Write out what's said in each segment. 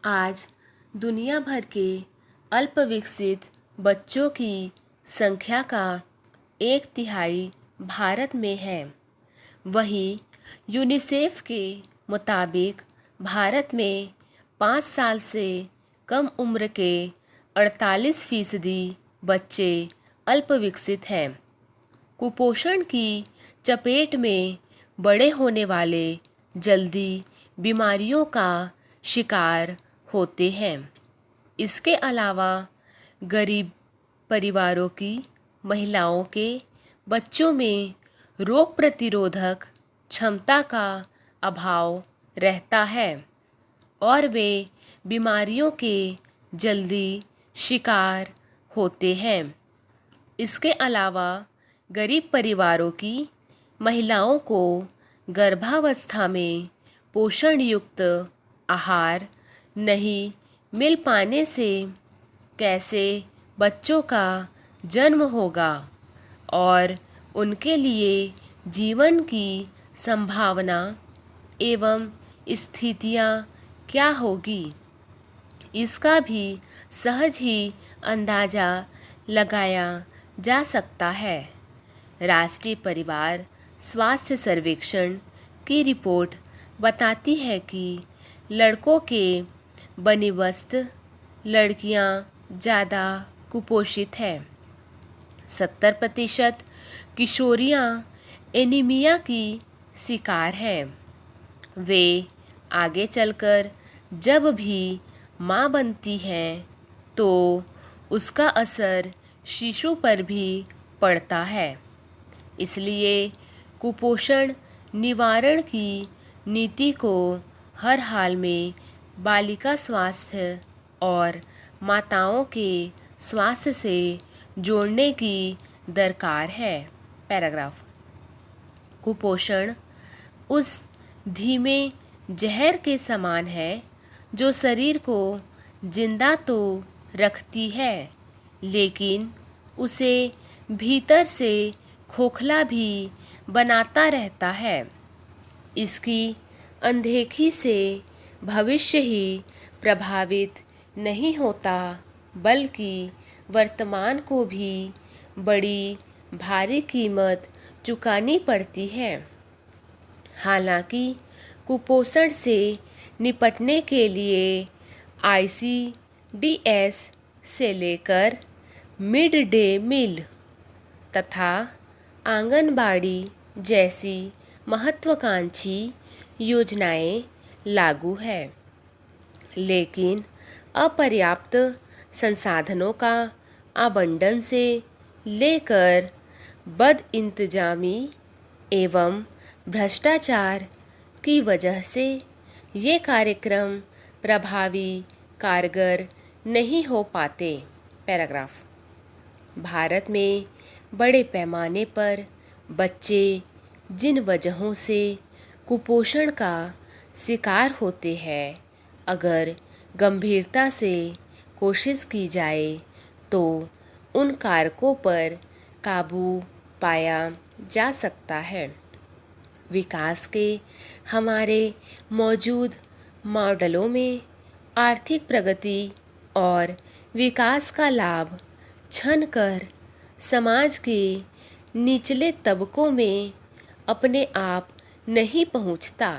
आज दुनिया भर के अल्पविकसित बच्चों की संख्या का 1/3 भारत में है। वहीं यूनिसेफ के मुताबिक भारत में 5 साल से कम उम्र के 48% बच्चे अल्पविकसित हैं। कुपोषण की चपेट में बड़े होने वाले जल्दी बीमारियों का शिकार होते हैं। इसके अलावा गरीब परिवारों की महिलाओं के बच्चों में रोग प्रतिरोधक क्षमता का अभाव रहता है और वे बीमारियों के जल्दी शिकार होते हैं। इसके अलावा गरीब परिवारों की महिलाओं को गर्भावस्था में पोषण युक्त आहार नहीं मिल पाने से कैसे बच्चों का जन्म होगा और उनके लिए जीवन की संभावना एवं स्थितियां क्या होगी, इसका भी सहज ही अंदाज़ा लगाया जा सकता है। राष्ट्रीय परिवार स्वास्थ्य सर्वेक्षण की रिपोर्ट बताती है कि लड़कों के बनिवस्त लड़कियां ज़्यादा कुपोषित हैं। 70% किशोरियां एनीमिया की शिकार हैं। वे आगे चलकर जब भी माँ बनती हैं तो उसका असर शिशु पर भी पड़ता है। इसलिए कुपोषण निवारण की नीति को हर हाल में बालिका स्वास्थ्य और माताओं के स्वास्थ्य से जोड़ने की दरकार है। पैराग्राफ। कुपोषण उस धीमे जहर के समान है जो शरीर को जिंदा तो रखती है लेकिन उसे भीतर से खोखला भी बनाता रहता है। इसकी अनदेखी से भविष्य ही प्रभावित नहीं होता बल्कि वर्तमान को भी बड़ी भारी कीमत चुकानी पड़ती है। हालांकि कुपोषण से निपटने के लिए ICDS से लेकर मिड डे मील तथा आंगनबाड़ी जैसी महत्वाकांक्षी योजनाएं लागू है, लेकिन अपर्याप्त संसाधनों का आवंटन से लेकर बदइंतजामी एवं भ्रष्टाचार की वजह से ये कार्यक्रम प्रभावी कारगर नहीं हो पाते। पैराग्राफ। भारत में बड़े पैमाने पर बच्चे जिन वजहों से कुपोषण का शिकार होते हैं, अगर गंभीरता से कोशिश की जाए तो उन कारकों पर काबू पाया जा सकता है। विकास के हमारे मौजूद मॉडलों में आर्थिक प्रगति और विकास का लाभ छनकर समाज के निचले तबकों में अपने आप नहीं पहुंचता।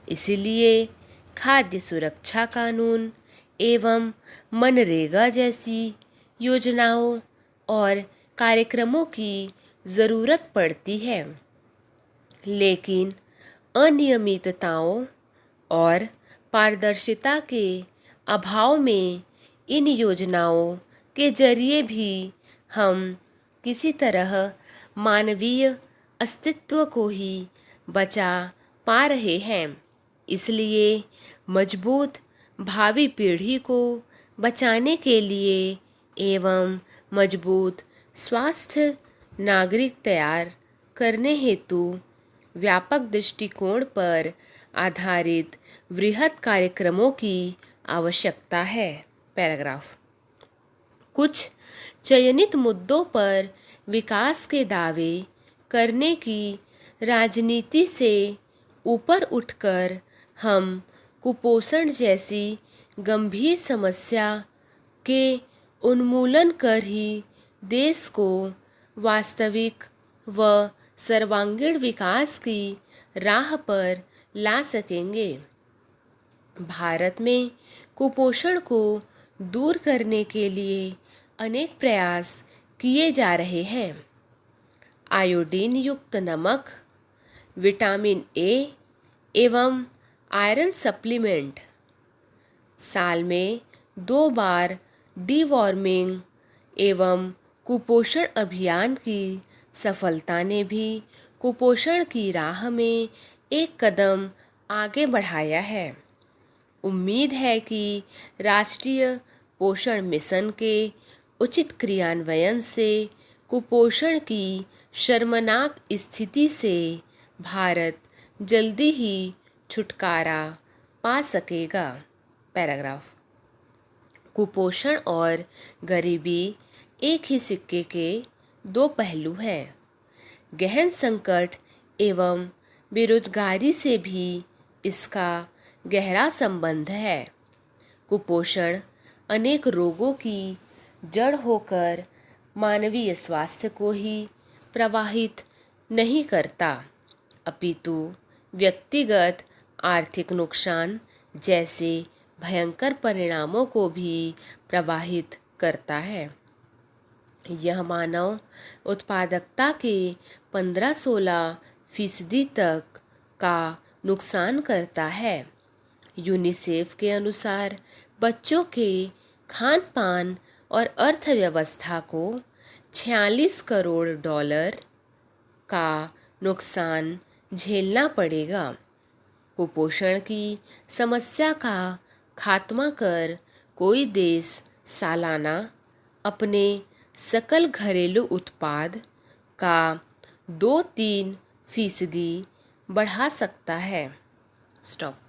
इसलिए खाद्य सुरक्षा कानून एवं मनरेगा जैसी योजनाओं और कार्यक्रमों की ज़रूरत पड़ती है, लेकिन अनियमितताओं और पारदर्शिता के अभाव में इन योजनाओं के जरिए भी हम किसी तरह मानवीय अस्तित्व को ही बचा पा रहे हैं। इसलिए मजबूत भावी पीढ़ी को बचाने के लिए एवं मजबूत स्वास्थ्य नागरिक तैयार करने हेतु व्यापक दृष्टिकोण पर आधारित वृहद कार्यक्रमों की आवश्यकता है। पैराग्राफ। कुछ चयनित मुद्दों पर विकास के दावे करने की राजनीति से ऊपर उठकर हम कुपोषण जैसी गंभीर समस्या के उन्मूलन कर ही देश को वास्तविक व सर्वांगीण विकास की राह पर ला सकेंगे। भारत में कुपोषण को दूर करने के लिए अनेक प्रयास किए जा रहे हैं। आयोडीन युक्त नमक, विटामिन ए एवं आयरन सप्लीमेंट, साल में 2 बार डीवॉर्मिंग एवं कुपोषण अभियान की सफलता ने भी कुपोषण की राह में एक कदम आगे बढ़ाया है। उम्मीद है कि राष्ट्रीय पोषण मिशन के उचित क्रियान्वयन से कुपोषण की शर्मनाक स्थिति से भारत जल्दी ही छुटकारा पा सकेगा। पैराग्राफ। कुपोषण और गरीबी एक ही सिक्के के 2 पहलू हैं। गहन संकट एवं बेरोजगारी से भी इसका गहरा संबंध है। कुपोषण अनेक रोगों की जड़ होकर मानवीय स्वास्थ्य को ही प्रभावित नहीं करता, अपितु व्यक्तिगत आर्थिक नुकसान जैसे भयंकर परिणामों को भी प्रभावित करता है। यह मानव उत्पादकता के 15-16% तक का नुकसान करता है। यूनिसेफ के अनुसार बच्चों के खान पान और अर्थव्यवस्था को $46 करोड़ का नुकसान झेलना पड़ेगा। कुपोषण की समस्या का खात्मा कर कोई देश सालाना अपने सकल घरेलू उत्पाद का 2-3% बढ़ा सकता है। स्टॉप।